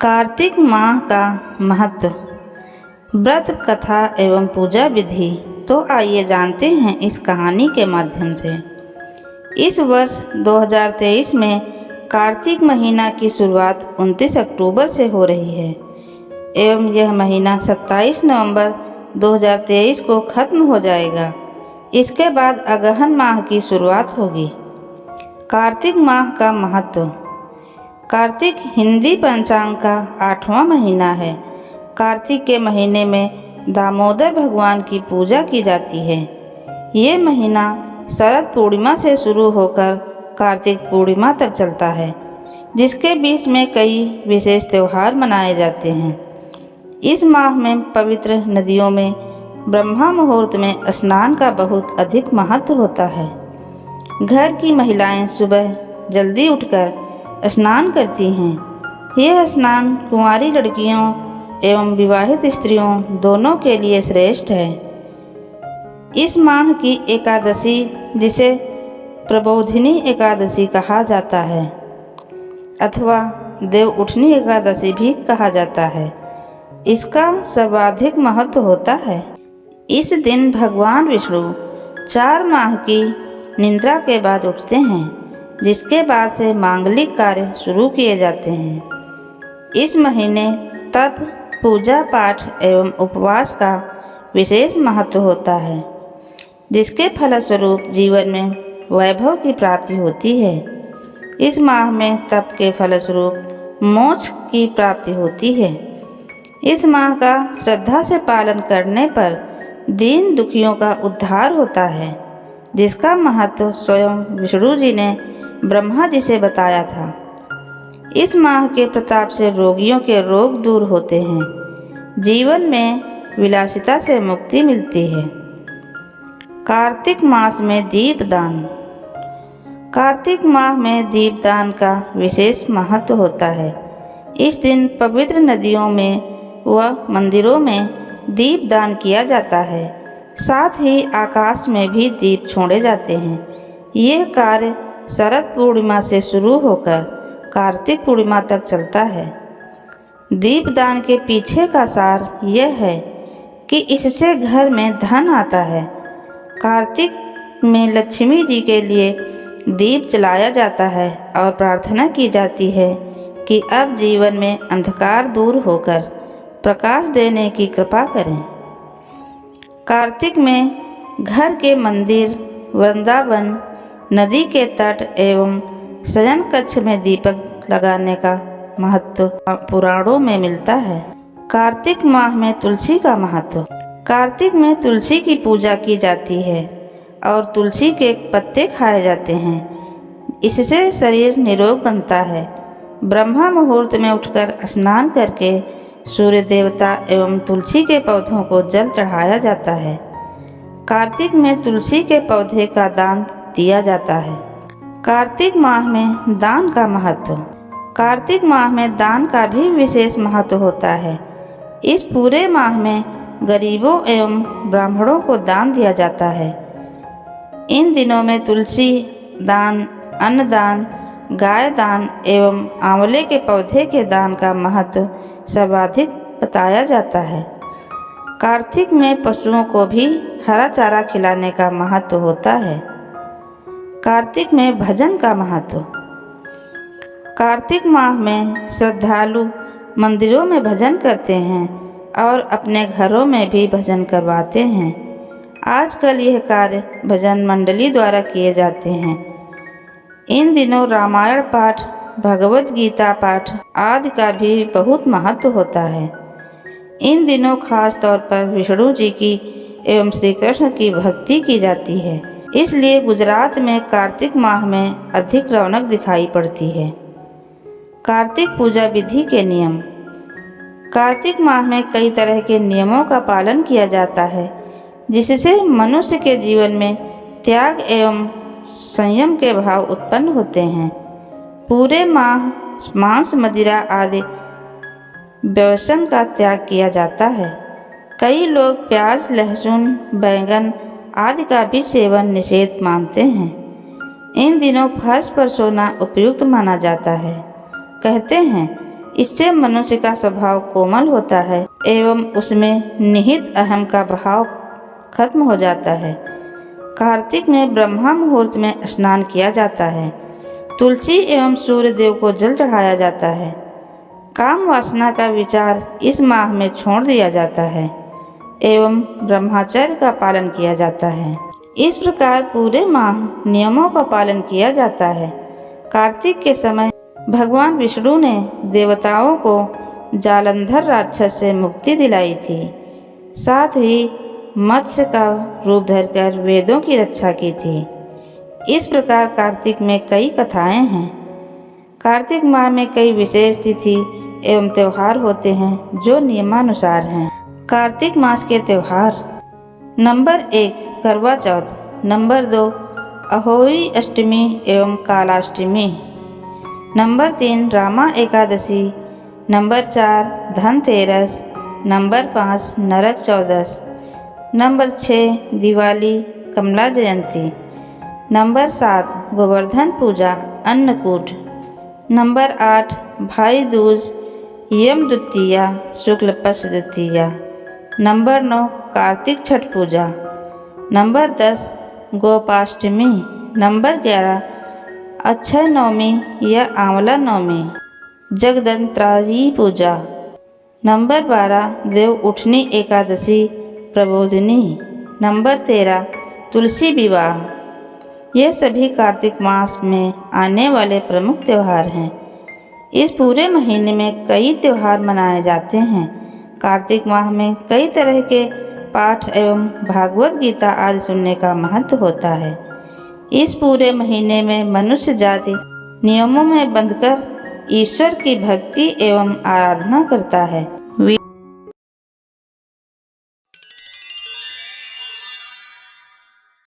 कार्तिक माह का महत्व, व्रत कथा एवं पूजा विधि। तो आइए जानते हैं इस कहानी के माध्यम से। इस वर्ष 2023 में कार्तिक महीना की शुरुआत 29 अक्टूबर से हो रही है एवं यह महीना 27 नवंबर 2023 को खत्म हो जाएगा। इसके बाद अगहन माह की शुरुआत होगी। कार्तिक माह का महत्व। कार्तिक हिंदी पंचांग का 8वां महीना है। कार्तिक के महीने में दामोदर भगवान की पूजा की जाती है। ये महीना शरद पूर्णिमा से शुरू होकर कार्तिक पूर्णिमा तक चलता है, जिसके बीच में कई विशेष त्यौहार मनाए जाते हैं। इस माह में पवित्र नदियों में ब्रह्मा मुहूर्त में स्नान का बहुत अधिक महत्व होता है। घर की महिलाएं सुबह जल्दी उठकर स्नान करती हैं। यह स्नान कुंवारी लड़कियों एवं विवाहित स्त्रियों दोनों के लिए श्रेष्ठ है। इस माह की एकादशी, जिसे प्रबोधिनी एकादशी कहा जाता है अथवा देव उठनी एकादशी भी कहा जाता है, इसका सर्वाधिक महत्व होता है। इस दिन भगवान विष्णु 4 माह की निद्रा के बाद उठते हैं, जिसके बाद से मांगलिक कार्य शुरू किए जाते हैं। इस महीने तप, पूजा पाठ एवं उपवास का विशेष महत्व होता है, जिसके फलस्वरूप जीवन में वैभव की प्राप्ति होती है। इस माह में तप के फलस्वरूप मोक्ष की प्राप्ति होती है। इस माह का श्रद्धा से पालन करने पर दीन दुखियों का उद्धार होता है, जिसका महत्व स्वयं विष्णु जी ने ब्रह्मा जी से बताया था। इस माह के प्रताप से रोगियों के रोग दूर होते हैं, जीवन में विलासिता से मुक्ति मिलती है। कार्तिक मास में दीपदान। कार्तिक माह में दीपदान का विशेष महत्व होता है। इस दिन पवित्र नदियों में व मंदिरों में दीपदान किया जाता है। साथ ही आकाश में भी दीप छोड़े जाते हैं। यह कार्य शरद पूर्णिमा से शुरू होकर कार्तिक पूर्णिमा तक चलता है। दीपदान के पीछे का सार यह है कि इससे घर में धन आता है। कार्तिक में लक्ष्मी जी के लिए दीप जलाया जाता है और प्रार्थना की जाती है कि अब जीवन में अंधकार दूर होकर प्रकाश देने की कृपा करें। कार्तिक में घर के मंदिर, वृंदावन, नदी के तट एवं शयन कक्ष में दीपक लगाने का महत्व पुराणों में मिलता है। कार्तिक माह में तुलसी का महत्व। कार्तिक में तुलसी की पूजा की जाती है और तुलसी के पत्ते खाए जाते हैं। इससे शरीर निरोग बनता है। ब्रह्मा मुहूर्त में उठकर स्नान करके सूर्य देवता एवं तुलसी के पौधों को जल चढ़ाया जाता है। कार्तिक में तुलसी के पौधे का दान दिया जाता है। कार्तिक माह में दान का महत्व। कार्तिक माह में दान का भी विशेष महत्व होता है। इस पूरे माह में गरीबों एवं ब्राह्मणों को दान दिया जाता है। इन दिनों में तुलसी दान, अन्नदान, गाय दान एवं आंवले के पौधे के दान का महत्व सर्वाधिक बताया जाता है। कार्तिक में पशुओं को भी हरा चारा खिलाने का महत्व होता है। कार्तिक में भजन का महत्व। कार्तिक माह में श्रद्धालु मंदिरों में भजन करते हैं और अपने घरों में भी भजन करवाते हैं। आजकल यह कार्य भजन मंडली द्वारा किए जाते हैं। इन दिनों रामायण पाठ, भगवत गीता पाठ आदि का भी बहुत महत्व होता है। इन दिनों खास तौर पर विष्णु जी की एवं श्री कृष्ण की भक्ति की जाती है। इसलिए गुजरात में कार्तिक माह में अधिक रौनक दिखाई पड़ती है। कार्तिक पूजा विधि के नियम। कार्तिक माह में कई तरह के नियमों का पालन किया जाता है, जिससे मनुष्य के जीवन में त्याग एवं संयम के भाव उत्पन्न होते हैं। पूरे माह मांस, मदिरा आदि व्यसन का त्याग किया जाता है। कई लोग प्याज, लहसुन, बैंगन आदि का भी सेवन निषेध मानते हैं। इन दिनों फर्श पर सोना उपयुक्त माना जाता है। कहते हैं इससे मनुष्य का स्वभाव कोमल होता है एवं उसमें निहित अहम का भाव खत्म हो जाता है। कार्तिक में ब्रह्मा मुहूर्त में स्नान किया जाता है। तुलसी एवं सूर्य देव को जल चढ़ाया जाता है। काम वासना का विचार इस माह में छोड़ दिया जाता है एवं ब्रह्मचर्य का पालन किया जाता है। इस प्रकार पूरे माह नियमों का पालन किया जाता है। कार्तिक के समय भगवान विष्णु ने देवताओं को जालंधर राक्षस से मुक्ति दिलाई थी। साथ ही मत्स्य का रूप धरकर वेदों की रक्षा की थी। इस प्रकार कार्तिक में कई कथाएं हैं। कार्तिक माह में कई विशेष तिथि एवं त्यौहार होते हैं जो नियमानुसार हैं। कार्तिक मास के त्यौहार: नंबर 1 करवा चौथ, नंबर 2 अहोई अष्टमी एवं Kalashtami, number 3 Rama Ekadashi, number 4 Dhanteras, number 5 Narak Chaudas, number 6 Diwali कमला जयंती, नंबर 7 गोवर्धन पूजा अन्नकूट, नंबर 8 भाई दूज यम द्वितीया शुक्ल पक्ष द्वितीया, नंबर 9 कार्तिक छठ पूजा, नंबर 10 गोपाष्टमी, नंबर 11 अक्षय नवमी या आंवला नवमी, जगदंत्रायी पूजा, नंबर 12 देव उठनी एकादशी प्रबोधिनी, नंबर 13 तुलसी विवाह। ये सभी कार्तिक मास में आने वाले प्रमुख त्यौहार हैं। इस पूरे महीने में कई त्यौहार मनाए जाते हैं। कार्तिक माह में कई तरह के पाठ एवं भागवत गीता आदि सुनने का महत्व होता है। इस पूरे महीने में मनुष्य जाति नियमों में बंधकर ईश्वर की भक्ति एवं आराधना करता है।